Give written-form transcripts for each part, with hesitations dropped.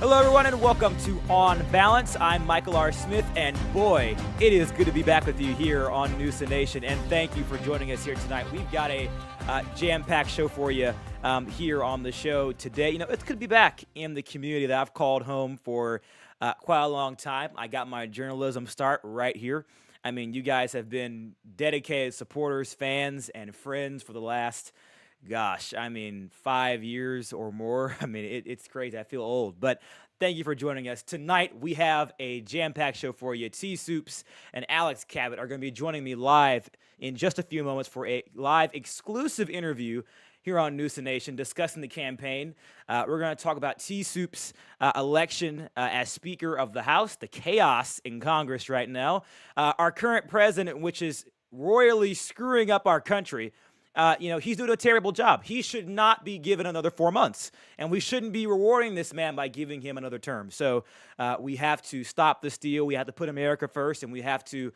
Hello, everyone, and welcome to On Balance. I'm Michael R. Smith, and boy, it is good to be back with you here on NUSANation, and thank you for joining us here tonight. We've got a jam-packed show for you here on the show today. You know, it's good to be back in the community that I've called home for quite a long time. I got my journalism start right here. I mean, you guys have been dedicated supporters, fans, and friends for the last 5 years or more. I mean, it's crazy. I feel old, but thank you for joining us. Tonight, we have a jam-packed show for you. T. Soups and Alex Cabot are going to be joining me live in just a few moments for a live exclusive interview here on NUSANation discussing the campaign. We're going to talk about T. Soups' election as Speaker of the House, the chaos in Congress right now, our current president, which is royally screwing up our country. He's doing a terrible job. He should not be given another 4 months, and we shouldn't be rewarding this man by giving him another term. So we have to stop the steal. We have to put America first, and we have to,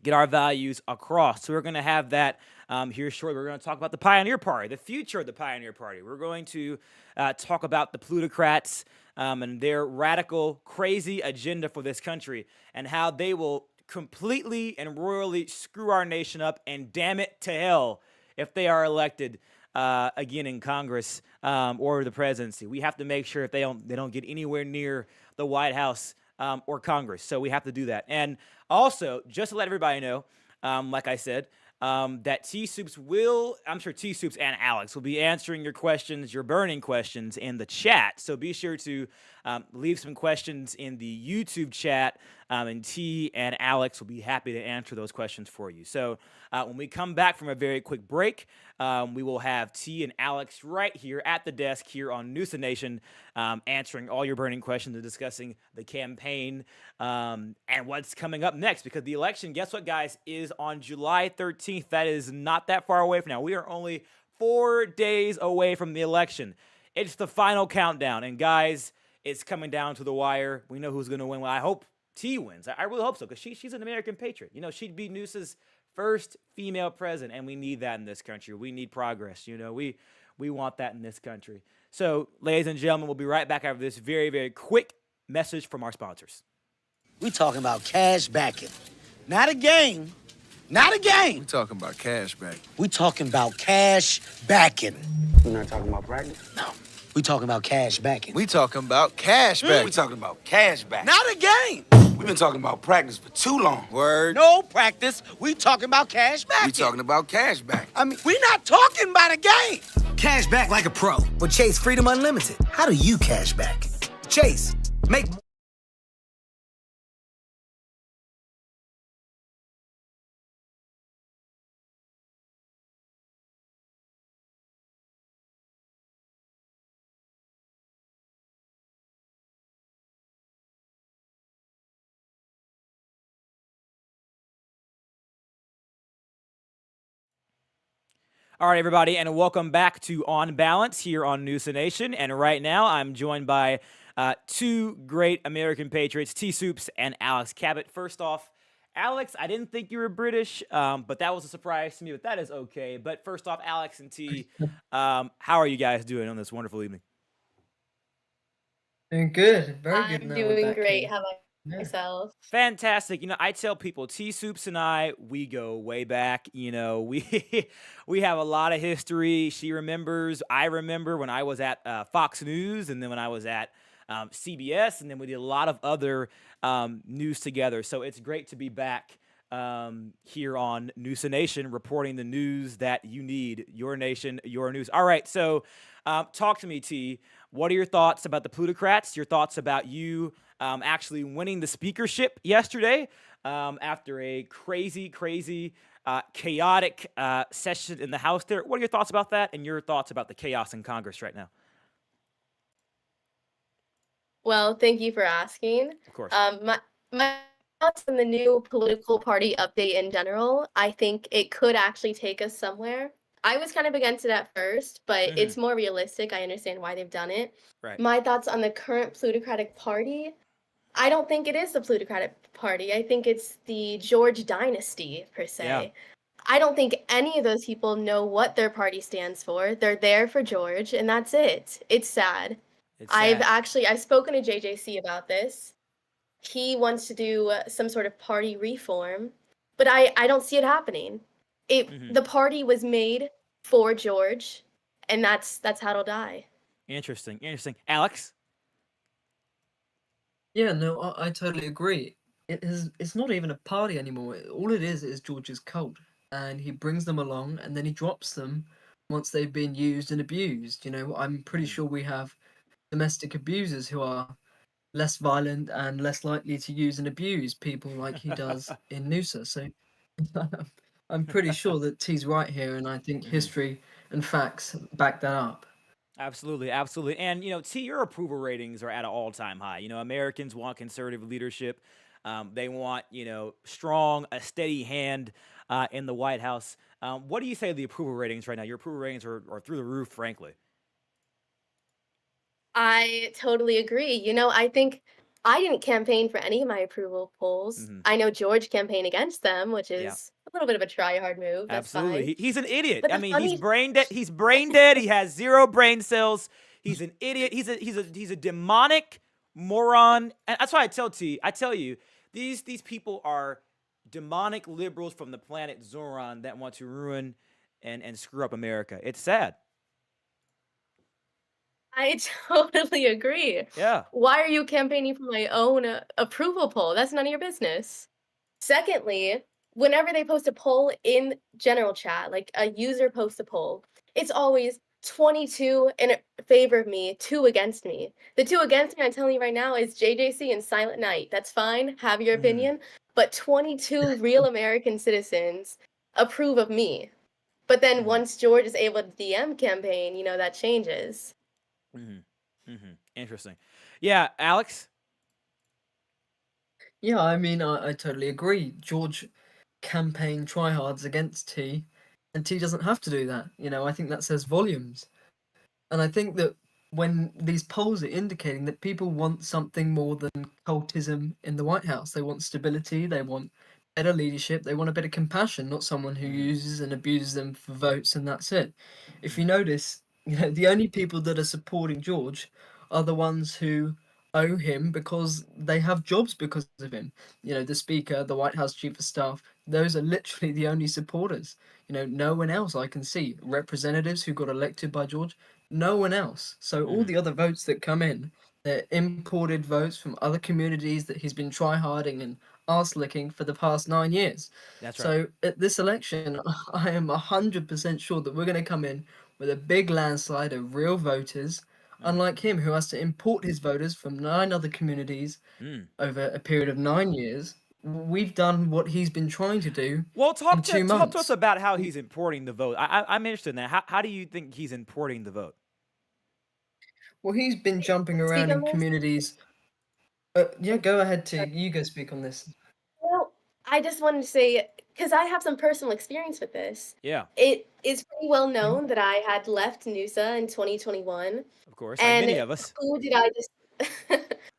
get our values across. So we're going to have that here shortly. We're going to talk about the Pioneer Party, the future of the Pioneer Party. We're going to talk about the plutocrats and their radical, crazy agenda for this country and how they will completely and royally screw our nation up, and damn it to hell if they are elected again in Congress or the presidency. We have to make sure if they don't get anywhere near the White House or Congress. So we have to do that. And also, just to let everybody know, like I said, that T. Soups I'm sure T. Soups and Alex will be answering your questions, your burning questions in the chat. So be sure to leave some questions in the YouTube chat, and T and Alex will be happy to answer those questions for you. So when we come back from a very quick break, we will have T and Alex right here at the desk here on NUSANation, answering all your burning questions and discussing the campaign and what's coming up next. Because the election, guess what, guys, is on July 13th. That is not that far away from now. We are only 4 days away from the election. It's the final countdown. And guys, it's coming down to the wire. We know who's going to win. Well, I hope T wins. I really hope so, because she's an American patriot. You know, she'd be Noosa's first female president, and we need that in this country. We need progress. You know, we want that in this country. So, ladies and gentlemen, we'll be right back after this very, very quick message from our sponsors. We talking about cash backing. Not a game. Not a game. We talking about cash back. We talking about cash backing. We're not talking about practice? No. We talking about cash backing. We talking about cash back. We talking about cash back. Not a game. We've been talking about practice for too long. Word. No practice. We talking about cash backing. We talking about cash back. I mean, we not talking about a game. Cash back like a pro with Chase Freedom Unlimited. How do you cash back? Chase, make All right, everybody, and welcome back to On Balance here on NUSANation. And right now, I'm joined by two great American patriots, T. Soups and Alex Cabot. First off, Alex, I didn't think you were British, but that was a surprise to me, but that is okay. But first off, Alex and T, how are you guys doing on this wonderful evening? Doing good, very good. I'm now doing back great. here. How about Yeah. yourself? Fantastic. You know, I tell people, T. Soups and I, we go way back. You know, we have a lot of history. She remembers. I remember when I was at Fox News, and then when I was at CBS, and then we did a lot of other news together. So it's great to be back here on NUSANation, reporting the news that you need. Your nation, your news. All right, so talk to me, T. What are your thoughts about the plutocrats? Your thoughts about you actually winning the speakership yesterday after a crazy, chaotic session in the House there. What are your thoughts about that, and your thoughts about the chaos in Congress right now? Well, thank you for asking. Of course. My thoughts on the new political party update in general, I think it could actually take us somewhere. I was kind of against it at first, but it's more realistic. I understand why they've done it. Right. My thoughts on the current plutocratic party, I don't think it is the plutocratic party. I think it's the George dynasty, per se. Yeah. I don't think any of those people know what their party stands for. They're there for George, and that's it. It's sad. It's I've sad. actually I've spoken to JJC about this. He wants to do some sort of party reform, but I don't see it happening. Hmm. The party was made for George, and that's how it'll die. Interesting. Interesting. Alex. Yeah, no, I totally agree. It's not even a party anymore. All it is George's cult, and he brings them along, and then he drops them once they've been used and abused. You know, I'm pretty Hmm. sure we have domestic abusers who are less violent and less likely to use and abuse people like he does in Noosa. So I'm pretty sure that T's right here, and I think Hmm. history and facts back that up. Absolutely, absolutely. And T, your approval ratings are at an all-time high. Americans want conservative leadership. They want strong, a steady hand in the White House. What do you say of the approval ratings right now? Your approval ratings are through the roof, frankly. I totally agree. I think I didn't campaign for any of my approval polls. Hmm. I know George campaigned against them, which Yeah. is a little bit of a try hard move. That's Absolutely. fine. He's an idiot. But I the mean, he's funny brain dead. He's brain dead. He has zero brain cells. He's an idiot. He's a demonic moron. And that's why I tell T, I tell you, these people are demonic liberals from the planet Zoran that want to ruin and screw up America. It's sad. I totally agree. Yeah. Why are you campaigning for my own approval poll? That's none of your business. Secondly, whenever they post a poll in general chat, like a user posts a poll, it's always 22 in favor of me, 2 against me. The 2 against me, I'm telling you right now, is JJC and Silent Night. That's fine, have your Hmm. opinion, but 22 real American citizens approve of me. But then Hmm. once George is able to DM campaign, that changes. Hmm. Hmm. Interesting. Yeah, Alex. Yeah, I mean, I totally agree. George campaign tryhards against T, and T doesn't have to do that. You know, I think that says volumes. And I think that when these polls are indicating that people want something more than cultism in the White House, they want stability, they want better leadership, they want a bit of compassion, not someone who Hmm. uses and abuses them for votes and that's it. If you Hmm. notice, the only people that are supporting George are the ones who owe him because they have jobs because of him. You know, the Speaker, the White House Chief of Staff, those are literally the only supporters. You know, no one else I can see. Representatives who got elected by George, no one else. So all Hmm. the other votes that come in, they're imported votes from other communities that he's been try-harding and arse-licking for the past 9 years. That's right. So at this election, I am 100% sure that we're going to come in with a big landslide of real voters, Hmm. unlike him, who has to import his voters from 9 other communities Hmm. over a period of 9 years. We've done what he's been trying to do Well, in two talk to us months. about how he's importing the vote. I'm interested in that. How do you think he's importing the vote? Well, he's been jumping Speak around on in this? communities. Yeah, Oh, go ahead, T. sorry. You go speak on this. Well, I just wanted to say, because I have some personal experience with this. Yeah, It is pretty well Mhm. known that I had left NUSA in 2021. of course, like many And of us. who did I just,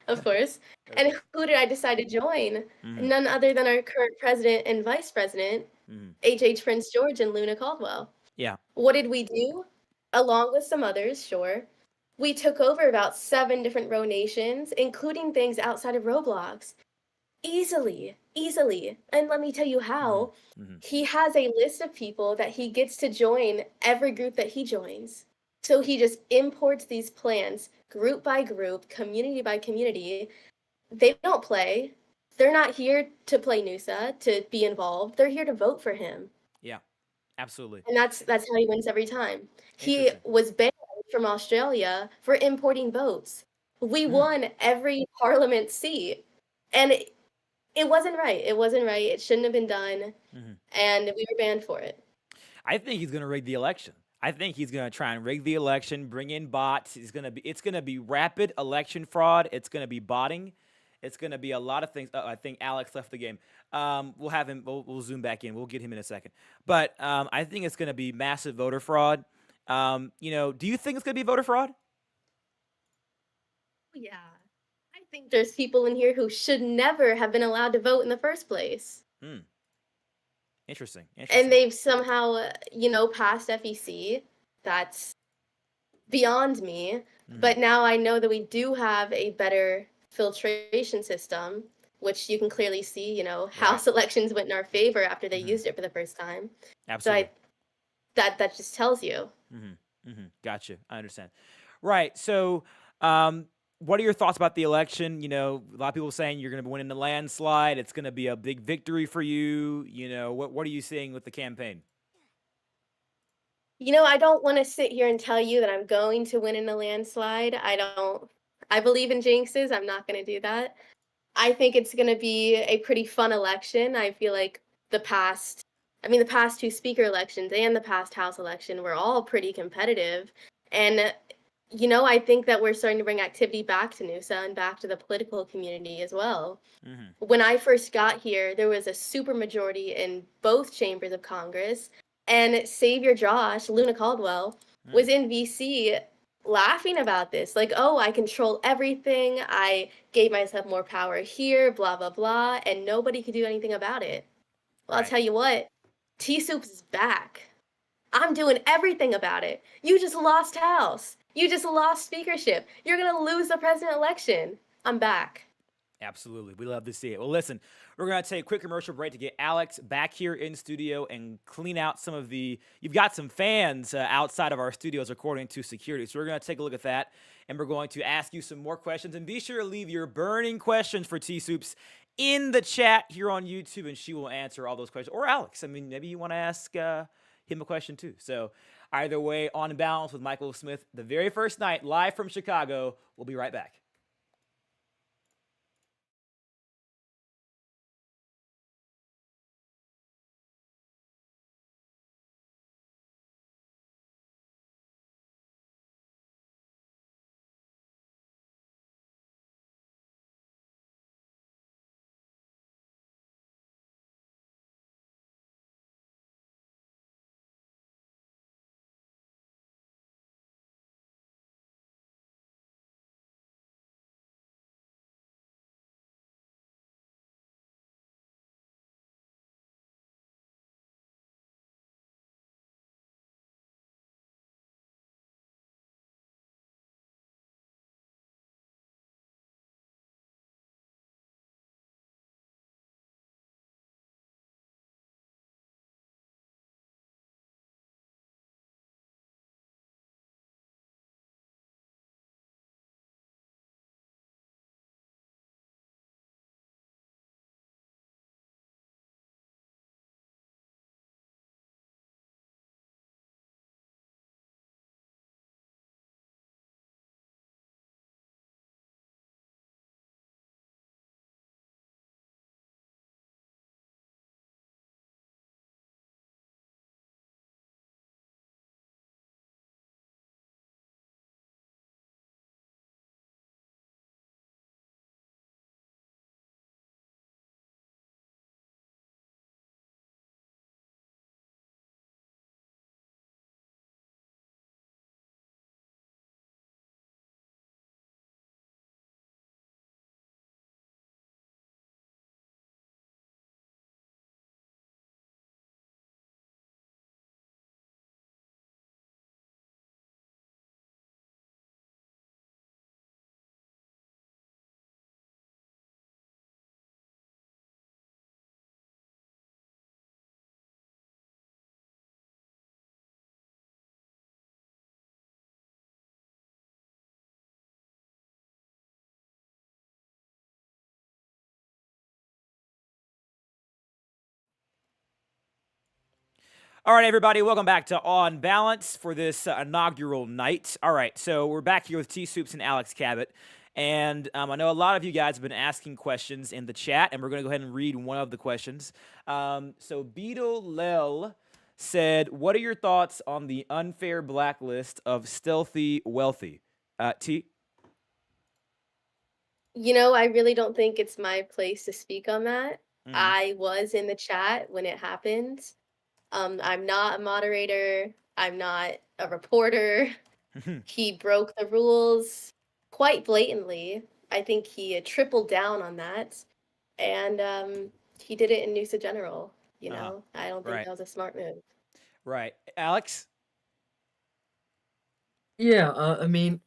of course, Of and course. who did I decide to join? Hmm. None other than our current president and vice president, Hmm. H. Prince George and Luna Caldwell. Yeah. What did we do? Along with some others, sure. We took over about 7 different row nations, including things outside of Roblox. Easily, easily. And let me tell you Hmm. how. Hmm. He has a list of people that he gets to join every group that he joins. So he just imports these plans group by group, community by community. They don't play. They're not here to play Nusa, to be involved. They're here to vote for him. Yeah. Absolutely. And that's how he wins every time. He Interesting. was banned from Australia for importing votes. We Hmm. won every parliament seat. And it wasn't right. It wasn't right. It shouldn't have been done. Hmm. And we were banned for it. I think he's gonna rig the election. I think he's gonna try and rig the election, bring in bots. It's gonna be rapid election fraud. It's gonna be botting. It's gonna be a lot of things. I think Alex left the game. We'll have him. We'll zoom back in. We'll get him in a second. But I think it's gonna be massive voter fraud. Do you think it's gonna be voter fraud? Yeah. I think there's people in here who should never have been allowed to vote in the first place. Hmm. Interesting. And Interesting. they've somehow, passed FEC. That's beyond me. But now I know that we do have a better filtration system, which you can clearly see, House elections went in our favor after they used it for the first time. So Absolutely. that just tells you. Gotcha. I understand. Right. So, what are your thoughts about the election? A lot of people saying you're going to be winning the landslide. It's going to be a big victory for you. What are you seeing with the campaign? I don't want to sit here and tell you that I'm going to win in a landslide. I believe in jinxes. I'm not going to do that. I think it's going to be a pretty fun election. I feel like the past two speaker elections and the past House election were all pretty competitive. And, I think that we're starting to bring activity back to NUSA and back to the political community as well. When I first got here, there was a supermajority in both chambers of Congress, and Savior Josh, Luna Caldwell, was in VC laughing about this. Like, oh, I control everything. I gave myself more power here, blah, blah, blah, and nobody could do anything about it. Well, I'll Right. tell you what, T Soups is back. I'm doing everything about it. You just lost House. You just lost speakership. You're going to lose the president election. I'm back. Absolutely. We love to see it. Well, listen, we're going to take a quick commercial break to get Alex back here in studio and clean out some of you've got some fans outside of our studios according to security. So we're going to take a look at that, and we're going to ask you some more questions. And be sure to leave your burning questions for T-Soups in the chat here on YouTube, and she will answer all those questions. Or Alex. I mean, maybe you want to ask him a question too. So either way, On Balance with Michael Smith, the very first night, live from Chicago. We'll be right back. All right, everybody, welcome back to On Balance for this inaugural night. All right, so we're back here with T-Soups and Alex Cabot. And I know a lot of you guys have been asking questions in the chat, and we're going to go ahead and read one of the questions. So Beetle Lel said, what are your thoughts on the unfair blacklist of stealthy wealthy? T? I really don't think it's my place to speak on that. I was in the chat when it happened. I'm not a moderator. I'm not a reporter. He broke the rules quite blatantly. I think he tripled down on that. And he did it in NUSA General. I don't think Right. that was a smart move. Right. Alex? Yeah, I mean,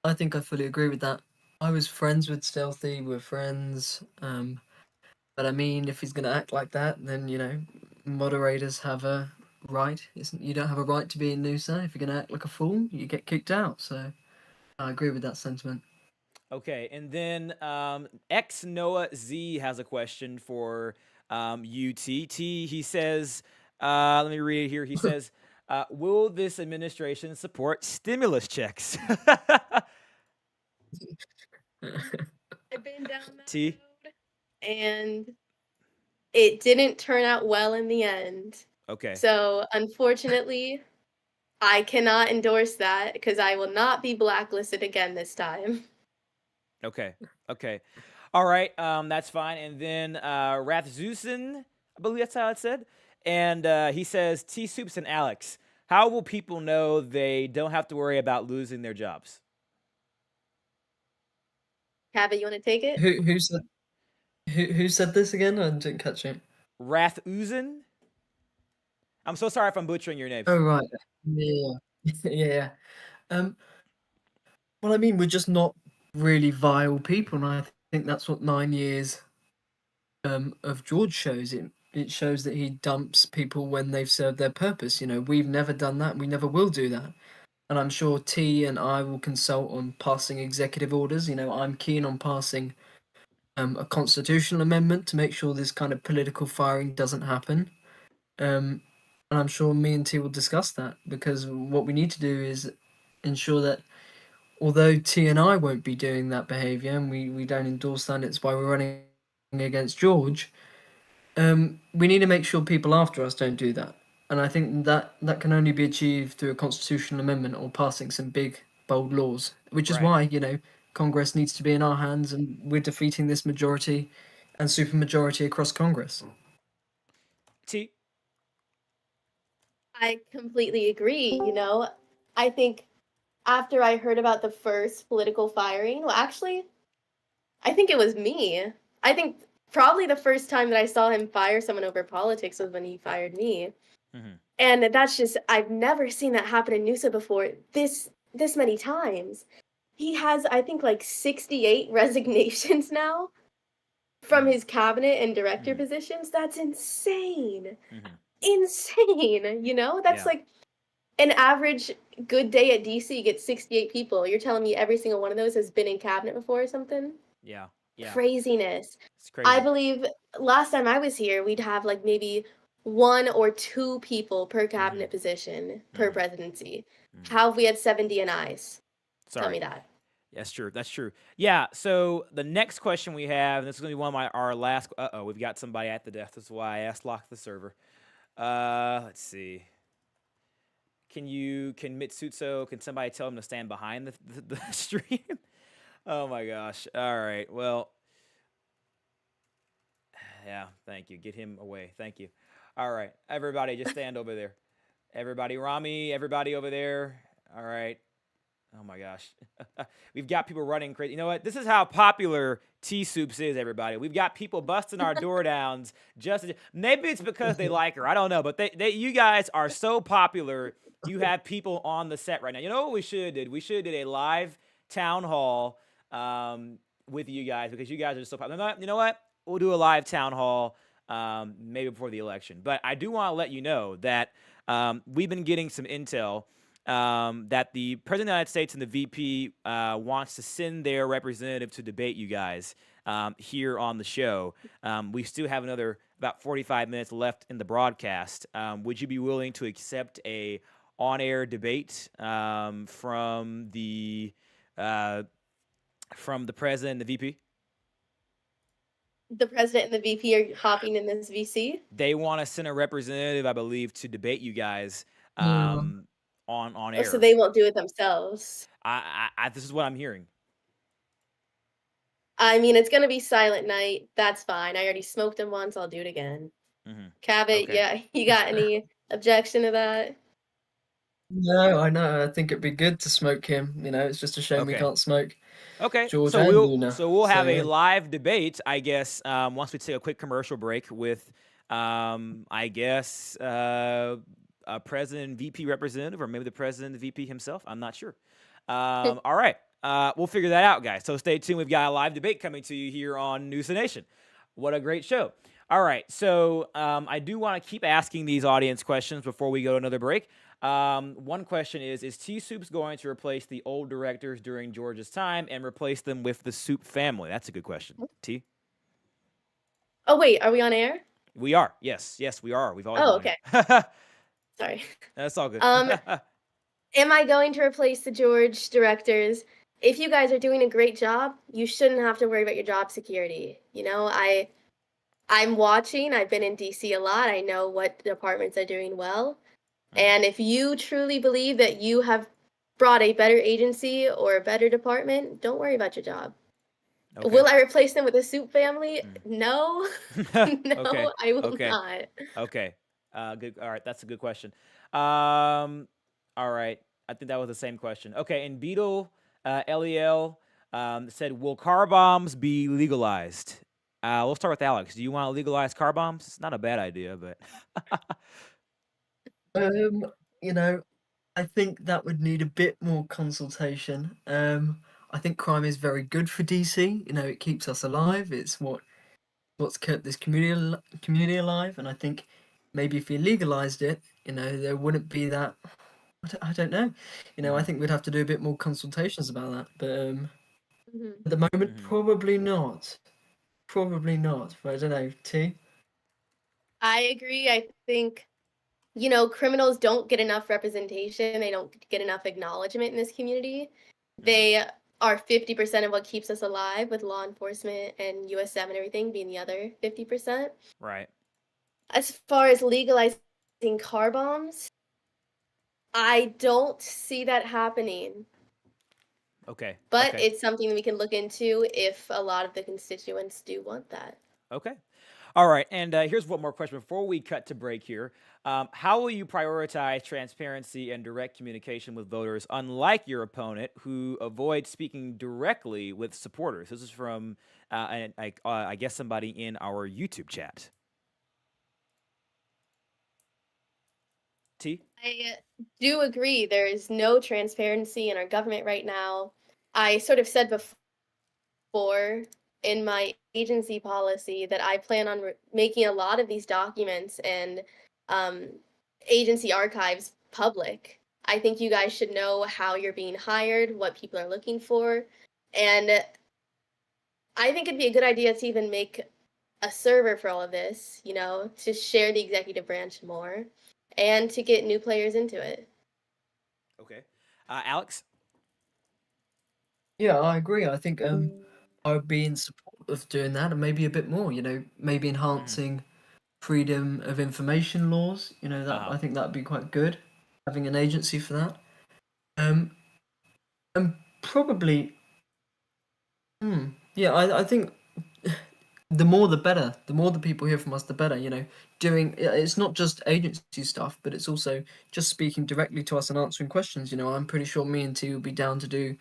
I think I fully agree with that. I was friends with Stealthy, we're friends. But I mean, if he's going to act like that, then, moderators have a right. You don't have a right to be in Nusa. If you're going to act like a fool, you get kicked out. So I agree with that sentiment. Okay, and then X Noah Z has a question for UT. He says, let me read it here. He says, will this administration support stimulus checks? I've been down that T. road, and it didn't turn out well in the end. Okay. So unfortunately, I cannot endorse that because I will not be blacklisted again this time. Okay. Okay. All right. That's fine. And then Rathzusen, I believe that's how it said. And he says, T Soups and Alex, how will people know they don't have to worry about losing their jobs? Cabot, you want to take it? Who said who said this again? I didn't catch it. Rathzusen? I'm so sorry if I'm butchering your names. Oh right, yeah, yeah. Um, well, I mean, we're just not really vile people, and I think that's what 9 years of George shows. It shows that he dumps people when they've served their purpose. We've never done that. We never will do that. And I'm sure T and I will consult on passing executive orders. I'm keen on passing a constitutional amendment to make sure this kind of political firing doesn't happen. And I'm sure me and T will discuss that, because what we need to do is ensure that although T and I won't be doing that behaviour, and we don't endorse that, it's why we're running against George, we need to make sure people after us don't do that. And I think that can only be achieved through a constitutional amendment or passing some big, bold laws, which is Right. why, Congress needs to be in our hands, and we're defeating this majority and supermajority across Congress. T. I completely agree. I think after I heard about the first political firing, well, actually, I think it was me. I think probably the first time that I saw him fire someone over politics was when he fired me. Mm-hmm. And that's just, I've never seen that happen in Noosa before this many times. He has, I think, like 68 resignations now from his cabinet and director positions. That's insane. Mm-hmm. Insane. That's Yeah. like an average good day at DC, you get 68 people. You're telling me every single one of those has been in cabinet before or something? Yeah. Yeah. Craziness. It's crazy. I believe last time I was here, we'd have like maybe 1 or 2 people per cabinet position per presidency. How have we had 70 NIs? Sorry. Tell me that. That's true. That's true. Yeah. So the next question we have, and this is going to be one of our last. We've got somebody at the death. That's why I asked lock the server. Let's see. Can Mitsutsu? Can somebody tell him to stand behind the stream? Oh my gosh. All right. Well. Yeah. Thank you. Get him away. Thank you. All right. Everybody, just stand over there. Everybody, Rami. Everybody over there. All right. Oh my gosh. We've got people running crazy. You know what? This is how popular T Soups is, everybody. We've got people busting our door downs maybe it's because they like her. I don't know, but you guys are so popular. You have people on the set right now. You know what we should have did? We should have did a live town hall with you guys, because you guys are so popular. You know what? We'll do a live town hall maybe before the election. But I do want to let you know that we've been getting some intel that the President of the United States and the VP wants to send their representative to debate you guys here on the show. We still have about 45 minutes left in the broadcast. Would you be willing to accept a on-air debate from the President and the VP? The president and the VP are hopping in this VC? They want to send a representative, I believe, to debate you guys on air. So they won't do it themselves. This is what I'm hearing. I mean, it's going to be silent night. That's fine. I already smoked them once. I'll do it again. Cabot, Okay. yeah, you got any objection to that? No, I know. I think it'd be good to smoke him. It's just a shame we Okay. can't smoke Okay, George so and we'll Luna. have a Yeah. live debate, I guess, once we take a quick commercial break with, I guess, a president VP representative, or maybe the president and the VP himself. I'm not sure. All right. we'll figure that out, guys. So stay tuned. We've got a live debate coming to you here on NUSANation. What a great show. All right, so I do want to keep asking these audience questions before we go to another break. One question is T Soups going to replace the old directors during George's time and replace them with the Soup family? That's a good question. T? Oh wait, are we on air? We are. Yes, we are. We've always Oh, been okay. on here. Sorry. That's all good. Am I going to replace the George directors? If you guys are doing a great job, you shouldn't have to worry about your job security. You know, I'm watching. I've been in DC a lot. I know what departments are doing well. And if you truly believe that you have brought a better agency or a better department, don't worry about your job. Okay. Will I replace them with a Soup family? No. No, Okay. I will Okay. not. Okay. Good. All right. That's a good question. All right. I think that was the same question. Okay. And Beetle, LEL, said, will car bombs be legalized? We'll start with Alex. Do you want to legalize car bombs? It's not a bad idea, but You know, I think that would need a bit more consultation. I think crime is very good for DC. You know, it keeps us alive. It's what's kept this community alive. And I think maybe if you legalized it, you know, there wouldn't be that. I don't know. You know, I think we'd have to do a bit more consultations about that. But Mhm. at the moment, probably not. Probably not. But I don't know. T. I agree. I think, you know, criminals don't get enough representation. They don't get enough acknowledgement in this community. They are 50% of what keeps us alive, with law enforcement and USM and everything being the other 50%. right. As far as legalizing car bombs, I don't see that happening. Okay. But okay. it's something we can look into if a lot of the constituents do want that. Okay. All right. And here's one more question before we cut to break here. How will you prioritize transparency and direct communication with voters, unlike your opponent, who avoids speaking directly with supporters? This is from, I guess, somebody in our YouTube chat. T? I do agree. There is no transparency in our government right now. I sort of said before in my agency policy that I plan on making a lot of these documents and agency archives public. I think you guys should know how you're being hired, what people are looking for, and I think it'd be a good idea to even make a server for all of this, you know, to share the executive branch more and to get new players into it. Okay. Alex? Yeah, I agree. I think I would be in support of doing that and maybe a bit more. You know, maybe enhancing freedom of information laws. You know, that I think that'd be quite good. Having an agency for that. And probably, yeah, I think the more the better. The more the people hear from us, the better. You know, it's not just agency stuff, but it's also just speaking directly to us and answering questions. You know, I'm pretty sure me and T will be down to do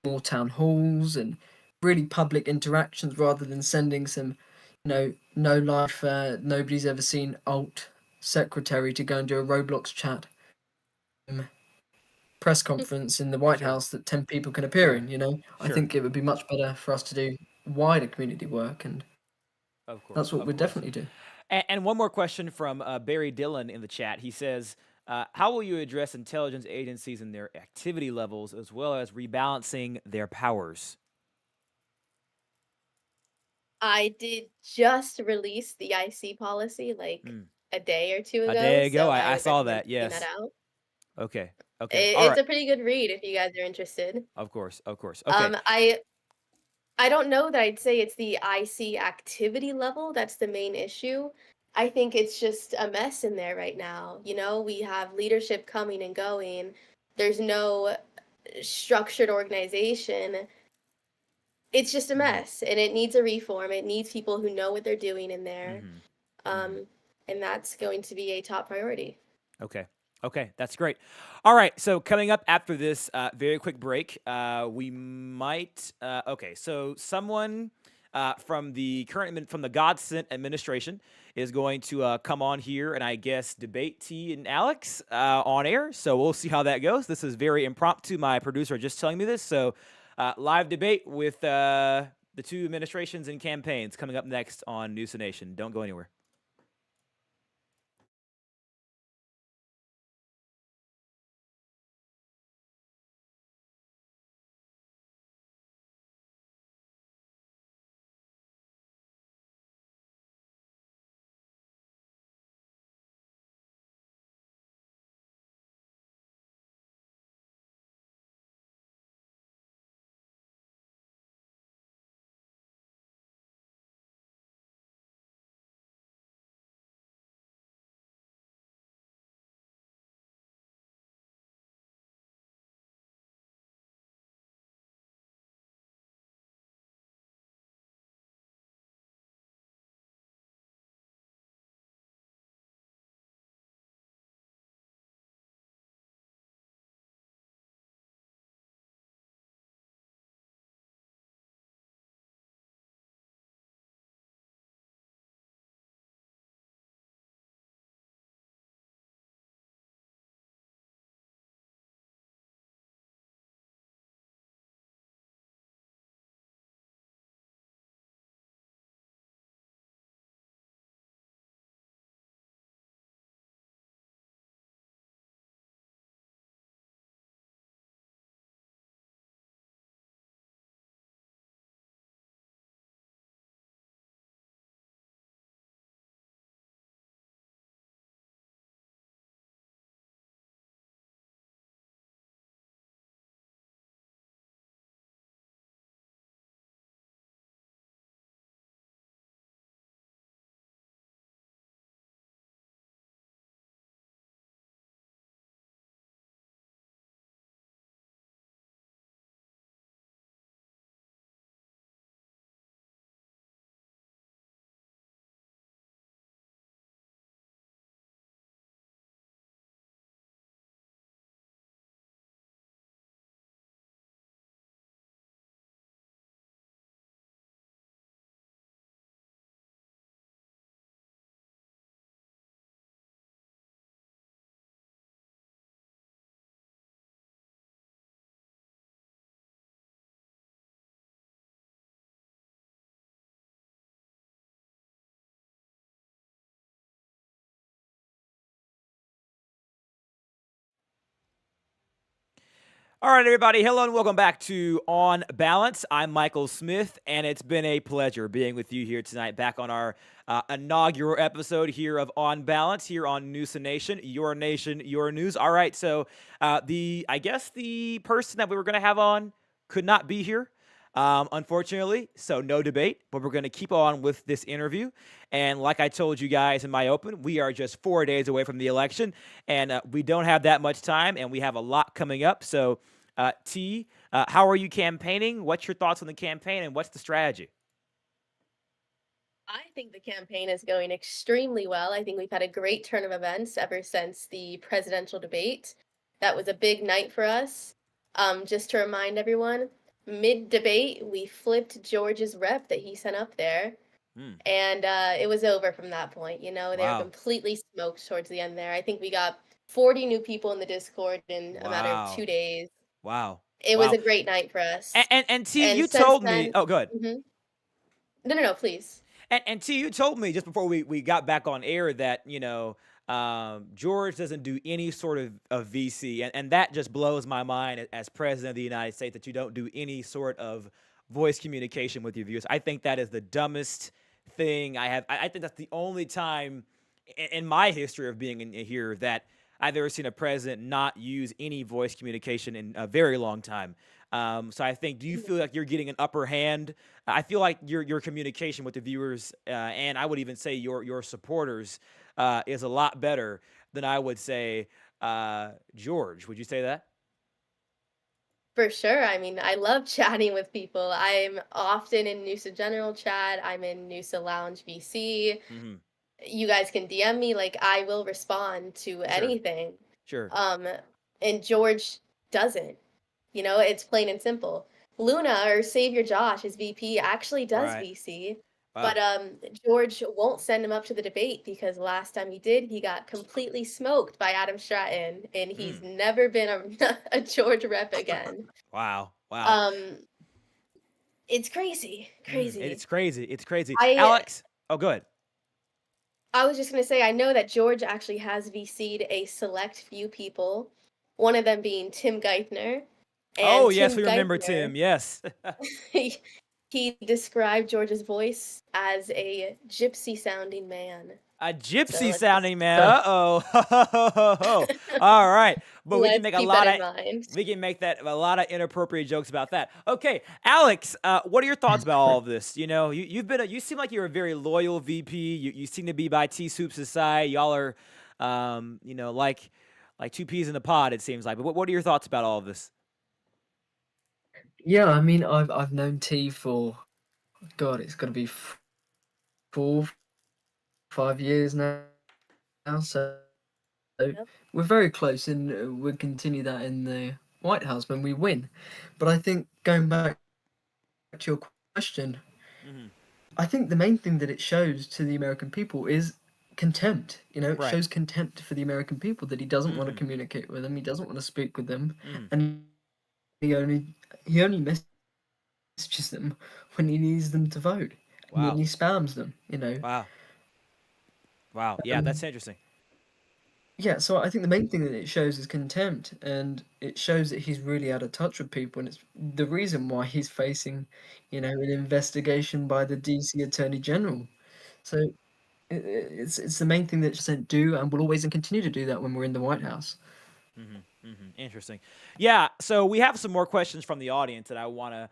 more town halls and really public interactions rather than sending some, you know, no life, nobody's ever seen alt secretary to go and do a Roblox chat press conference in the White House that 10 people can appear in. You know, I think it would be much better for us to do wider community work, and Of course. that's what of we'd course. definitely do. And one more question from Barry Dillon in the chat. He says, how will you address intelligence agencies and their activity levels, as well as rebalancing their powers? I did just release the IC policy like a day or two ago. A day ago, so I would saw recommend that. checking Yes. that out. Okay. Okay. All It's right. a pretty good read if you guys are interested. Of course. Of course. Okay. I don't know that I'd say it's the IC activity level that's the main issue. I think it's just a mess in there right now. You know, we have leadership coming and going. There's no structured organization. It's just a mess, and it needs a reform. It needs people who know what they're doing in there. And that's going to be a top priority. Okay. Okay, that's great. All right, so coming up after this very quick break, we might. Okay, so someone from the God Sent administration is going to come on here and I guess debate T and Alex on air. So we'll see how that goes. This is very impromptu. My producer just telling me this, so Live debate with the two administrations and campaigns coming up next on NUSANation. Don't go anywhere. All right, everybody. Hello and welcome back to On Balance. I'm Michael Smith, and it's been a pleasure being with you here tonight, back on our inaugural episode here of On Balance here on NUSANation, your nation, your news. All right, so I guess the person that we were going to have on could not be here. Unfortunately, so no debate, but we're going to keep on with this interview. And like I told you guys in my open, we are just 4 days away from the election, and we don't have that much time, and we have a lot coming up. So, T, how are you campaigning? What's your thoughts on the campaign, and what's the strategy? I think the campaign is going extremely well. I think we've had a great turn of events ever since the presidential debate. That was a big night for us. Just to remind everyone, mid debate, we flipped George's rep that he sent up there. Hmm. And it was over from that point. You know, they were Wow. completely smoked towards the end there. I think we got 40 new people in the Discord in a matter of Wow. 2 days. Wow. It was Wow. a great night for us. And T, And you since told me. then, Oh, good. mhm. No, no, no, please. And T, you told me just before we got back on air that George doesn't do any sort of VC, and that just blows my mind as president of the United States that you don't do any sort of voice communication with your viewers. I think that is the dumbest thing I have. I think that's the only time in my history of being in here that I've ever seen a president not use any voice communication in a very long time. So I think, do you feel like you're getting an upper hand? I feel like your communication with the viewers, and I would even say your supporters, is a lot better than I would say George. Would you say that? For sure. I mean, I love chatting with people. I'm often in Noosa General chat. I'm in Noosa Lounge VC. Mm-hmm. You guys can DM me. Like, I will respond to Sure, anything. sure. Um, and George doesn't. You know, it's plain and simple. Luna or Savior Josh, his VP, actually does Right. VC. Wow. But George won't send him up to the debate because last time he did, he got completely smoked by Adam Stratton, and he's Mm. never been a George rep again. Wow. Wow. Um, it's crazy, It's crazy. crazy. It's crazy. I Alex. Oh, good. I was just gonna say I know that George actually has VC'd a select few people, one of them being Tim Geithner, Oh, and yes, Tim we remember Geithner Tim. Yes. he, he described George's voice as a gypsy sounding man. A So gypsy let's just sounding man. Uh-oh. All right. But we can let's make keep that in mind. we can make that a lot of inappropriate jokes about that. Okay, Alex, what are your thoughts about all of this? You've been you seem like you're a very loyal VP. You seem to be by T Soups' side. Y'all are like two peas in a pod, it seems like. But what are your thoughts about all of this? Yeah, I mean, I've known T for God, it's got to be 4, 5 years now. So Yep. we're very close, and we'll continue that in the White House when we win. But I think going back to your question, Hmm. I think the main thing that it shows to the American people is contempt. It Right. shows contempt for the American people that he doesn't want to Hmm. communicate with them, he doesn't want to speak with them, Mm. and he only messages them when he needs them to vote, and then Wow. he spams them. Wow. Wow. Yeah, that's Um, interesting. yeah, so I think the main thing that it shows is contempt, and it shows that he's really out of touch with people, and it's the reason why he's facing an investigation by the DC Attorney General. So it's the main thing that doesn't do, and will always and continue to do that when we're in the White House. Interesting. Yeah. So we have some more questions from the audience that I want to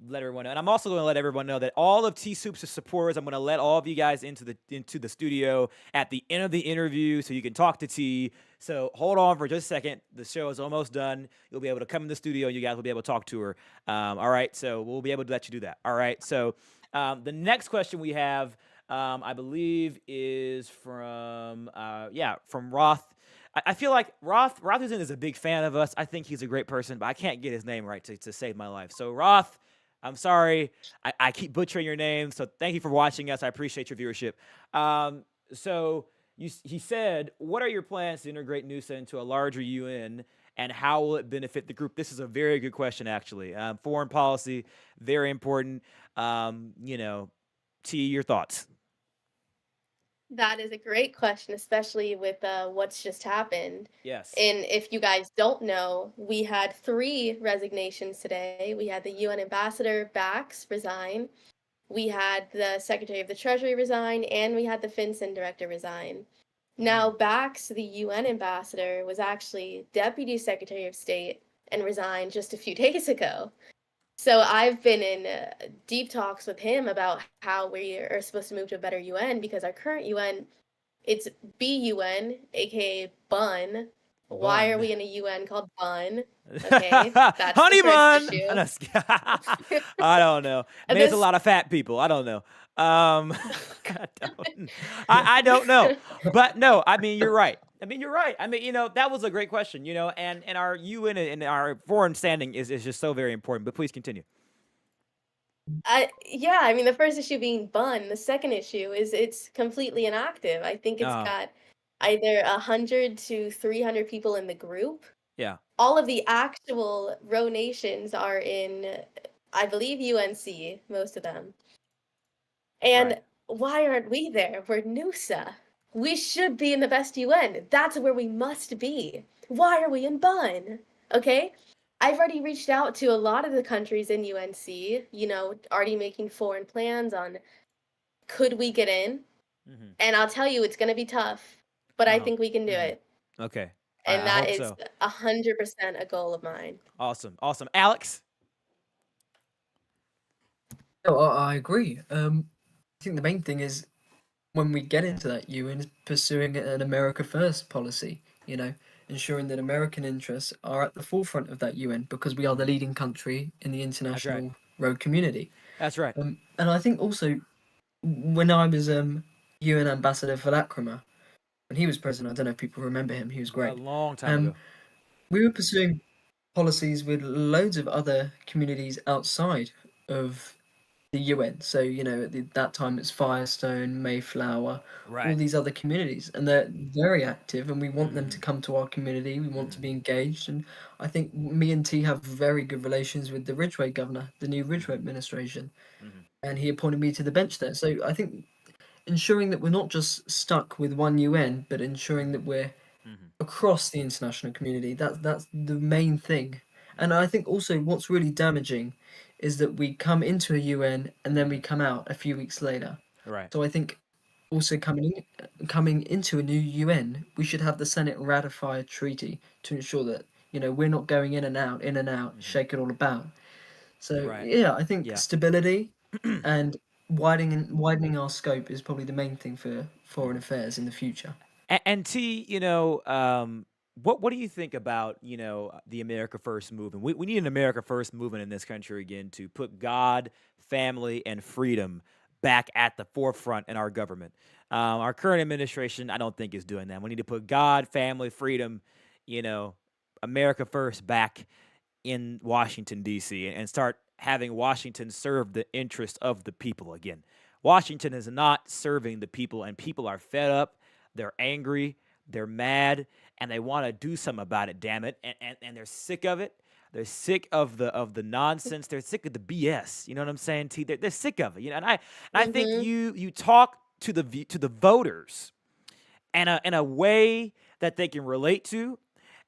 let everyone know, and I'm also going to let everyone know that all of T Soups' supporters, I'm going to let all of you guys into the studio at the end of the interview, so you can talk to T. So hold on for just a second. The show is almost done. You'll be able to come in the studio, and you guys will be able to talk to her. All right. So we'll be able to let you do that. All right. So the next question we have, I believe, is from Roth. I feel like Rothusen is a big fan of us. I think he's a great person, but I can't get his name right to save my life. So Roth, I'm sorry. I keep butchering your name. So thank you for watching us. I appreciate your viewership. So he said, what are your plans to integrate NUSA into a larger UN, and how will it benefit the group? This is a very good question, actually. Foreign policy, very important. T, your thoughts? That is a great question, especially with what's just happened. Yes. And if you guys don't know, we had 3 resignations today. We had the UN ambassador Bax resign, we had the Secretary of the Treasury resign, and we had the FinCEN director resign. Now, Bax, the UN ambassador, was actually Deputy Secretary of State and resigned just a few days ago. So I've been in deep talks with him about how we are supposed to move to a better UN, because our current UN, it's BUN, aka Bun. Why are Bun. we in a UN called Bun? Okay, that's Honey the first bun. issue. I'm just I don't know. And Maybe it's a this, lot of fat people. I don't know. I don't know. But no, I mean you're right. I mean, that was a great question, and our UN and our foreign standing is just so very important. But please continue. yeah, I mean the first issue being Bun. The second issue is it's completely inactive. I think it's Oh, got either 100 to 300 people in the group. yeah. All of the actual row nations are in, I believe, UNC, most of them. And Right. why aren't we there? We're NUSA. We should be in the best UN. That's where we must be. Why are we in Bun? Okay? I've already reached out to a lot of the countries in UNC, already making foreign plans on could we get in? Hmm. And I'll tell you, it's going to be tough, but I Oh. think we can do Hmm. it. Okay. And I that hope is so. 100% a goal of mine. Awesome. Awesome. Alex. No, I agree. I think the main thing is when we get into that UN is pursuing an America First policy, ensuring that American interests are at the forefront of that UN because we are the leading country in the That's right. international road community. That's right. And I think also when I was UN ambassador for Lacrima, when he was president, I don't know if people remember him, he was A great. long time Um, ago. we were pursuing policies with loads of other communities outside of the UN. So, at that time it's Firestone, Mayflower, all Right. these other communities, and they're very active, and we want them to Mm-hmm. come to our community. We want to be engaged, and I think me and T have very good relations with the Ridgeway governor, the new Ridgeway administration, Mm-hmm. and he appointed me to the bench there. So I think ensuring that we're not just stuck with one UN, but ensuring that we're Mm-hmm. across the international community. That's the main thing. And I think also what's really damaging is that we come into a UN and then we come out a few weeks later. Right. So I think also coming into a new UN, we should have the Senate ratify a treaty to ensure that we're not going in and out, Mm-hmm. shake it all about. So Right. yeah, I think Yeah. stability and widening our scope is probably the main thing for foreign Mm-hmm. affairs in the future. And T, what do you think about the America First movement? We need an America First movement in this country again to put God, family, and freedom back at the forefront in our government. Our current administration, I don't think, is doing that. We need to put God, family, freedom, you know, America First back in Washington D.C. and start having Washington serve the interest of the people again. Washington is not serving the people, and people are fed up. They're angry. They're mad, and they want to do something about it. Damn it! And they're sick of it. They're sick of the nonsense. They're sick of the BS. You know what I'm saying? T. They're sick of it. And I think Mhm. you talk to the voters in a way that they can relate to,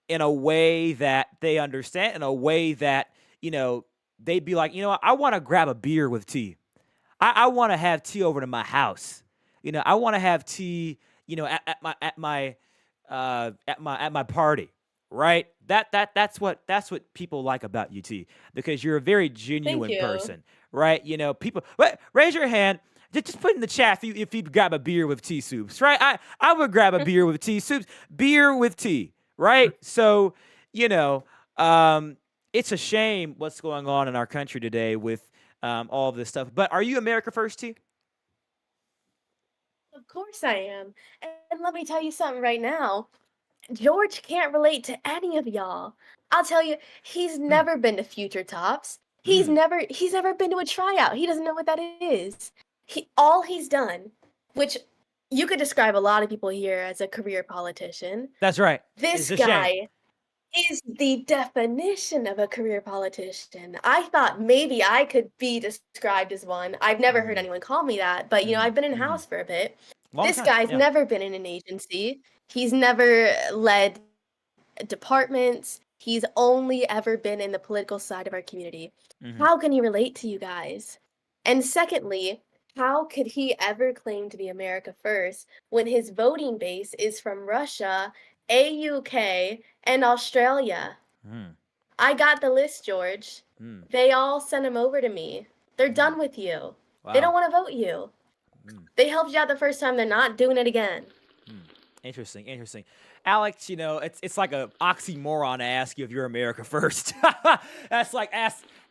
in a way that they understand, in a way that they'd be like, I want to grab a beer with T. I want to have tea over to my house. I want to have tea, at my party, right? That's what people like about UT because you're a very Thank genuine you. person, right? People raise your hand. Just put in the chat if you'd grab a beer with tea soups, right? I would grab a beer with tea soups, beer with tea, right? So, you know, um, it's a shame what's going on in our country today with all of this stuff. But are you America First, T? Of course I am. And let me tell you something right now. George can't relate to any of y'all. I'll tell you, he's Hmm. never been to Future Tops. He's Hmm. never he's never been to a tryout. He doesn't know what that is. All he's done, which you could describe a lot of people here as a career politician. That's right. It's This a shame. guy is the definition of a career politician. I thought maybe I could be described as one. I've never heard Hmm. anyone call me that, but Hmm. I've been in Hmm. house for a bit. Long This time. guy's Yeah. never been in an agency. He's never led departments. He's only ever been in the political side of our community. Hmm. How can he relate to you guys? And secondly, how could he ever claim to be America First when his voting base is from Russia, AUK, and Australia? Hmm. I got the list, George. Hmm. They all sent him over to me. They're Hmm. done with you. They don't Wow. want to vote you. Hmm. They helped you out the first time. They're not doing it again. Hmm. Interesting, interesting. Alex, it's like a oxymoron to ask you if you're America First. That's like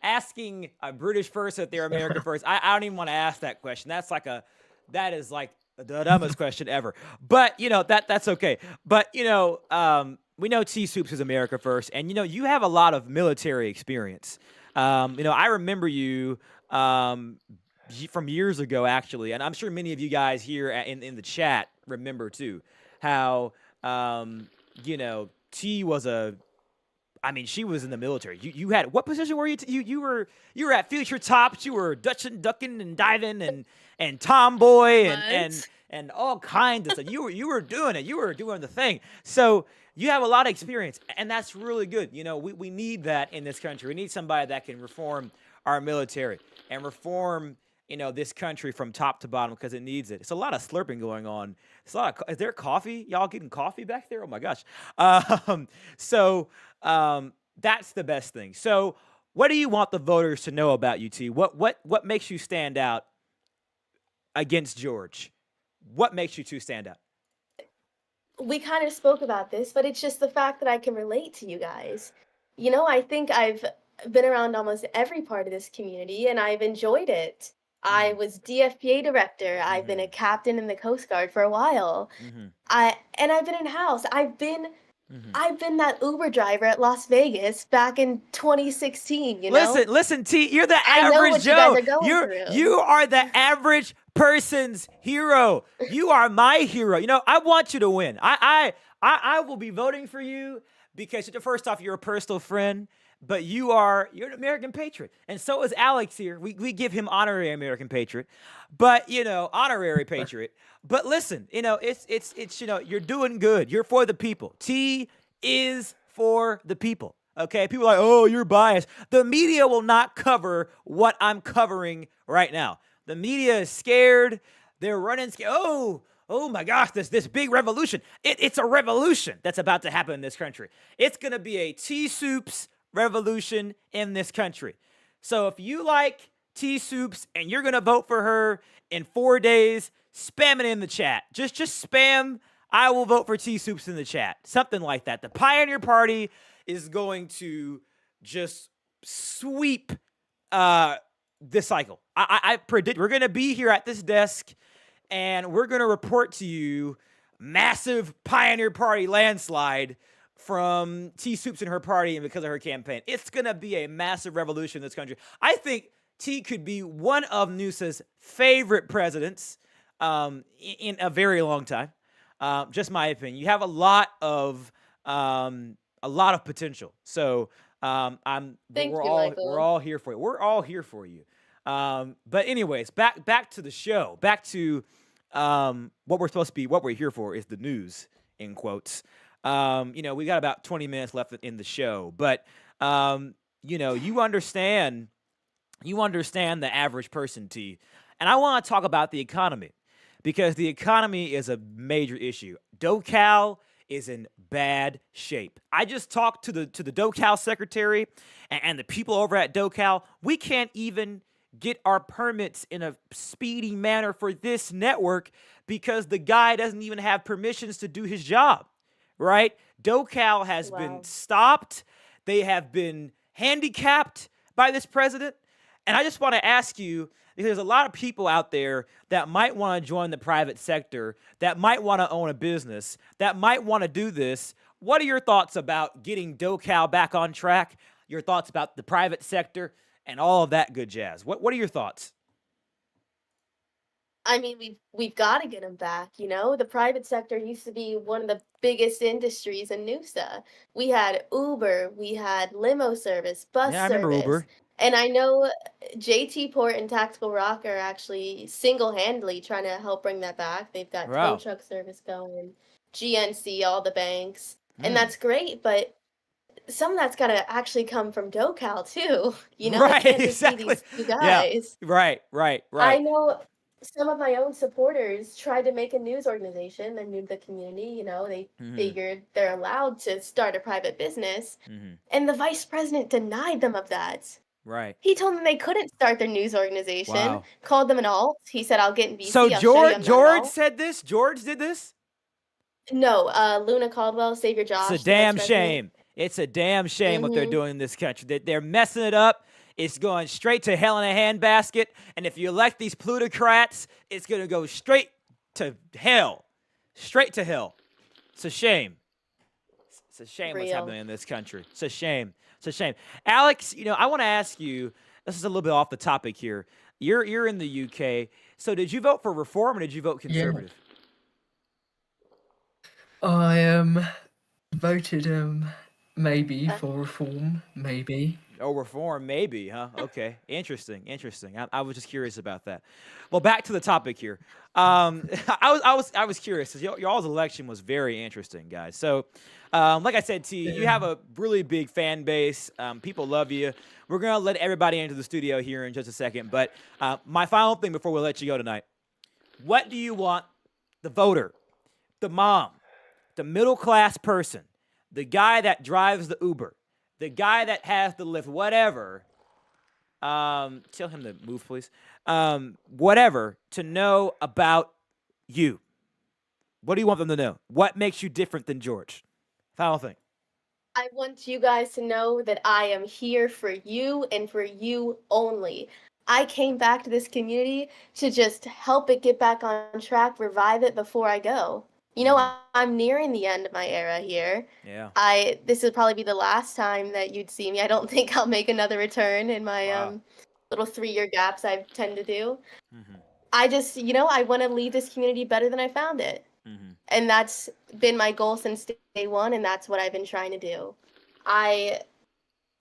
asking a British person if they're America First. I don't even want to ask that question. That is like the dumbest question ever. But that's okay. But we know T Soups is America First, and you have a lot of military experience. I remember you from years ago, actually, and I'm sure many of you guys here in the chat remember too how T was she was in the military. You had what position were you? You were at Future Tops. You were Dutching, ducking, and diving, and tomboy, and and What? and all kinds of stuff. You were doing it. You were doing the thing. So you have a lot of experience, and that's really good. We need that in this country. We need somebody that can reform our military and reform this country from top to bottom because it needs it. It's a lot of slurping going on. It's a lot of, is there coffee? Y'all getting coffee back there? Oh my gosh. So that's the best thing. So what do you want the voters to know about UT? What makes you stand out against George? What makes you two stand out? We kind of spoke about this, but it's just the fact that I can relate to you guys. I think I've been around almost every part of this community and I've enjoyed it. I Mm-hmm. was DFPA director. I've been Mm-hmm. a captain in the Coast Guard for a while. Mm-hmm. I've been in house. I've been I've been that Uber driver at Las Vegas back in 2016, you know? Listen, T, you're the I know average what you guys Joe. are going through. You are the average person's hero. You are my hero. You know, I want you to win. I will be voting for you because first off, you're a personal friend, but you're an American patriot. And so is Alex here. We give him honorary American patriot, but honorary patriot. But listen, it's you're doing good. You're for the people. T is for the people. Okay, people are like, oh, you're biased. The media will not cover what I'm covering right now. The media is scared. They're running scared. Oh my gosh, this big revolution. It's a revolution that's about to happen in this country. It's gonna be a T Soups revolution in this country. So if you like T Soups and you're gonna vote for her in 4 days, spam it in the chat. Just spam. I will vote for T Soups in the chat. Something like that. The Pioneer Party is going to just sweep this cycle. I predict we're going to be here at this desk and we're going to report to you massive Pioneer Party landslide from T Soups and her party and because of her campaign. It's going to be a massive revolution in this country. I think T could be one of NUSA's favorite presidents in a very long time. Just my opinion. You have a lot of potential. So we're all here for you. We're all here for you. But anyways, back to the show. Back to what we're here for is the news, in quotes. We got about 20 minutes left in the show, but you understand the average person, T. And I want to talk about the economy because the economy is a major issue. DoCal is in bad shape. I just talked to the DoCal secretary and the people over at DoCal. We can't even get our permits in a speedy manner for this network because the guy doesn't even have permissions to do his job, right? DoCal has been stopped. They have been handicapped by this president. And I just want to ask you, because there's a lot of people out there that might want to join the private sector, that might want to own a business, that might want to do this. What are your thoughts about getting DoCal back on track? Your thoughts about the private sector and all of that good jazz? What are your thoughts? I mean, we've got to get them back. The private sector used to be one of the biggest industries in NUSA. We had Uber, we had limo service, bus Yeah, I remember service. Uber. And I know JT Port and Tactical Rock are actually single-handedly trying to help bring that back. They've got tow truck service going, GNC, all the banks, and that's great. But some of that's got to actually come from DoCal too. Right, it can't just be exactly. these two guys. Yeah, right. I know some of my own supporters tried to make a news organization and knew the community. They figured they're allowed to start a private business, and the vice president denied them of that. Right. He told them they couldn't start their news organization, called them an alt. He said, I'll get in VC. So I'll show you I'm not an George alt." said this? George did this? No, Luna Caldwell, Savior Josh. It's a damn shame. It's a damn shame what they're doing in this country. They're messing it up. It's going straight to hell in a handbasket. And if you elect these plutocrats, it's going to go straight to hell. Straight to hell. It's a shame. It's a shame what's happening in this country. It's a shame. It's a shame. Alex, I want to ask you, this is a little bit off the topic here. You're in the UK. So did you vote for reform or did you vote conservative? I voted maybe for reform, maybe. Oh, reform, maybe, huh? Okay, interesting. I was just curious about that. Well, back to the topic here. I was curious. Y'all's election was very interesting, guys. So, like I said, T, you have a really big fan base. People love you. We're gonna let everybody into the studio here in just a second. But my final thing before we let you go tonight: what do you want the voter, the mom, the middle class person, the guy that drives the Uber, the guy that has the Lyft, whatever, tell him to move, please, whatever, to know about you? What do you want them to know? What makes you different than George? Final thing. I want you guys to know that I am here for you and for you only. I came back to this community to just help it get back on track, revive it before I go. You know, I'm nearing the end of my era here. Yeah. This would probably be the last time that you'd see me. I don't think I'll make another return in my Wow. little 3-year gaps I tend to do. Mhm. I just, I want to leave this community better than I found it. Mhm. And that's been my goal since day one, and that's what I've been trying to do. I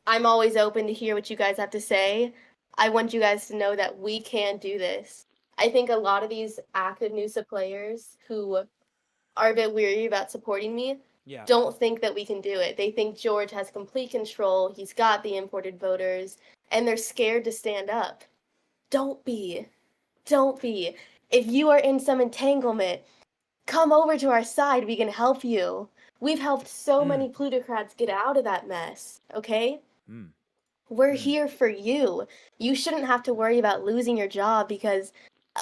I'm always open to hear what you guys have to say. I want you guys to know that we can do this. I think a lot of these active NUSA players who are a bit weary about supporting me Yeah. don't think that we can do it. They think George has complete control, he's got the imported voters, and they're scared to stand up. Don't be. Don't be. If you are in some entanglement, come over to our side. We can help you. We've helped so Mm. many plutocrats get out of that mess, okay? Mm. We're Mm. here for you. You shouldn't have to worry about losing your job because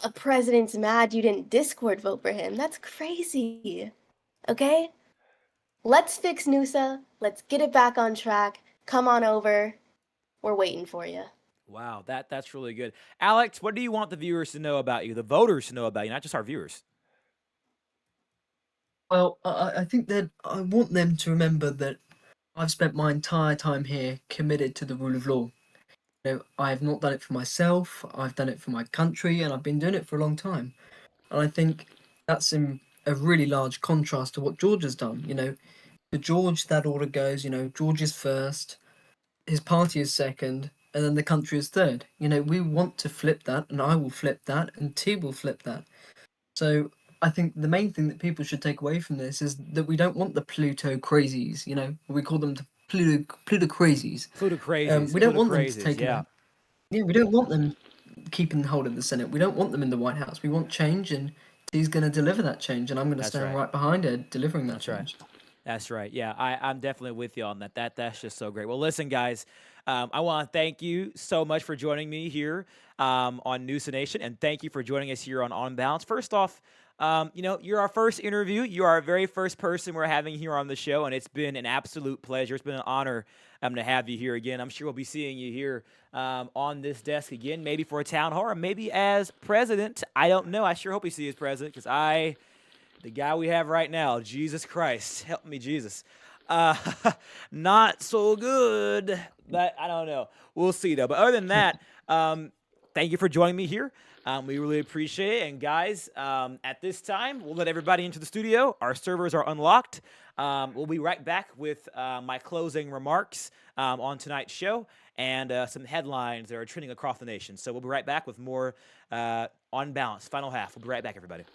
a president's mad you didn't Discord vote for him. That's crazy. Okay? Let's fix NUSA. Let's get it back on track. Come on over. We're waiting for you. Wow, that's really good. Alex, what do you want the viewers to know about you, the voters to know about you, not just our viewers? Well, I think that I want them to remember that I've spent my entire time here committed to the rule of law. I have not done it for myself, I've done it for my country, and I've been doing it for a long time. And I think that's in a really large contrast to what George has done. For George, that order goes, George is first, his party is second, and then the country is third. We want to flip that, and I will flip that, and T will flip that. So I think the main thing that people should take away from this is that we don't want the Pluto crazies. We call them the Pluto crazies. Pluto crazies, We don't Pluto want them to crazies, take yeah. yeah, we don't want them keeping hold of the Senate. We don't want them in the White House. We want change, and he's going to deliver that change, and I'm going to That's stand right. right behind her delivering that That's right. change. That's right. Yeah, I'm definitely with you on that. That's just so great. Well, listen, guys, I want to thank you so much for joining me here on NUSANation, and thank you for joining us here on Balance. First off, you're our first interview. You are our very first person we're having here on the show, and it's been an absolute pleasure. It's been an honor to have you here again. I'm sure we'll be seeing you here on this desk again, maybe for a town hall, or maybe as president. I don't know. I sure hope we see you as president because the guy we have right now, Jesus Christ, help me, Jesus. Uh, Not so good, but I don't know. We'll see though. But other than that, thank you for joining me here. We really appreciate it. And guys, at this time, we'll let everybody into the studio. Our servers are unlocked. We'll be right back with my closing remarks on tonight's show and some headlines that are trending across the nation. So we'll be right back with more On Balance, final half. We'll be right back, everybody.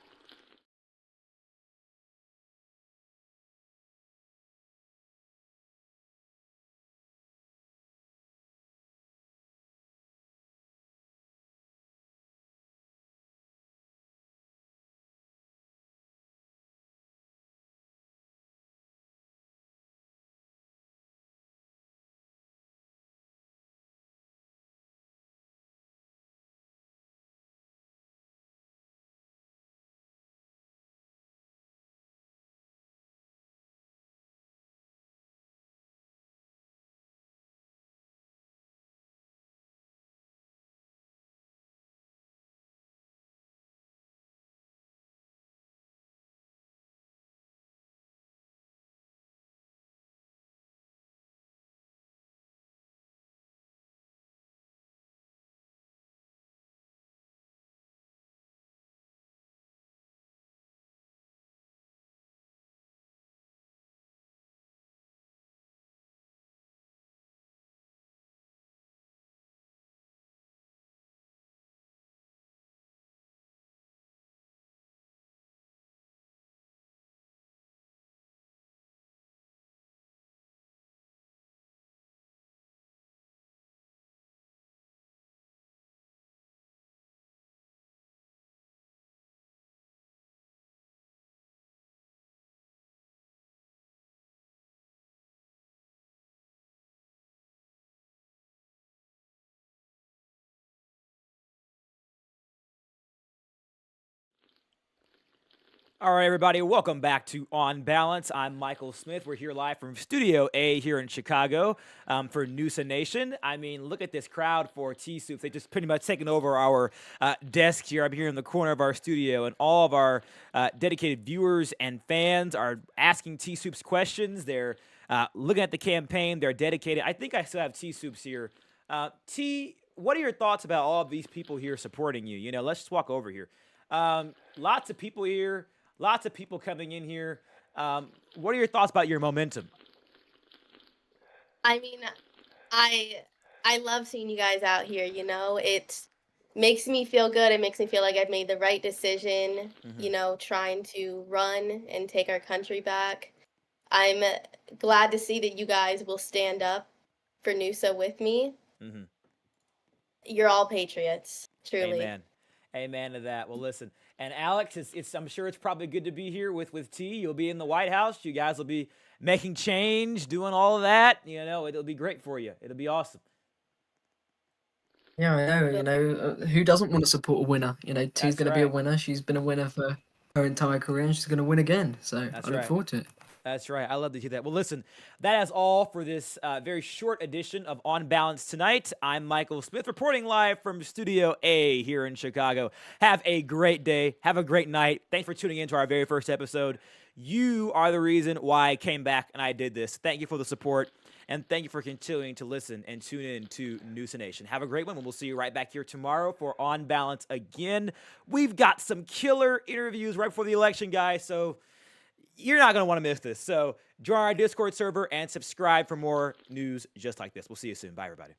All right, everybody, welcome back to On Balance. I'm Michael Smith. We're here live from Studio A here in Chicago for NUSANation. I mean, look at this crowd for T-Soups. They just pretty much taken over our desk here. I'm here in the corner of our studio, and all of our dedicated viewers and fans are asking T-Soups questions. They're looking at the campaign. They're dedicated. I think I still have T-Soups here. T, what are your thoughts about all of these people here supporting you? You know, let's just walk over here. Lots of people here. Lots of people coming in here. What are your thoughts about your momentum? I mean, I love seeing you guys out here, you know. It makes me feel good. It makes me feel like I've made the right decision, you know, trying to run and take our country back. I'm glad to see that you guys will stand up for NUSA with me. You're all patriots, truly. Amen. Amen to that. Well, listen, and Alex, I'm sure it's probably good to be here with T. You'll be in the White House. You guys will be making change, doing all of that. You know, it'll be great for you. It'll be awesome. Yeah, I know. You know, who doesn't want to support a winner? You know, T's That's going to be a right. winner. She's been a winner for her entire career, and she's going to win again. So That's I look right. forward to it. That's right. I love to hear that. Well, listen, that is all for this very short edition of On Balance tonight. I'm Michael Smith, reporting live from Studio A here in Chicago. Have a great day. Have a great night. Thanks for tuning in to our very first episode. You are the reason why I came back and I did this. Thank you for the support, and thank you for continuing to listen and tune in to NUSANation. Have a great one, and we'll see you right back here tomorrow for On Balance again. We've got some killer interviews right before the election, guys, so you're not going to want to miss this. So join our Discord server and subscribe for more news just like this. We'll see you soon. Bye, everybody.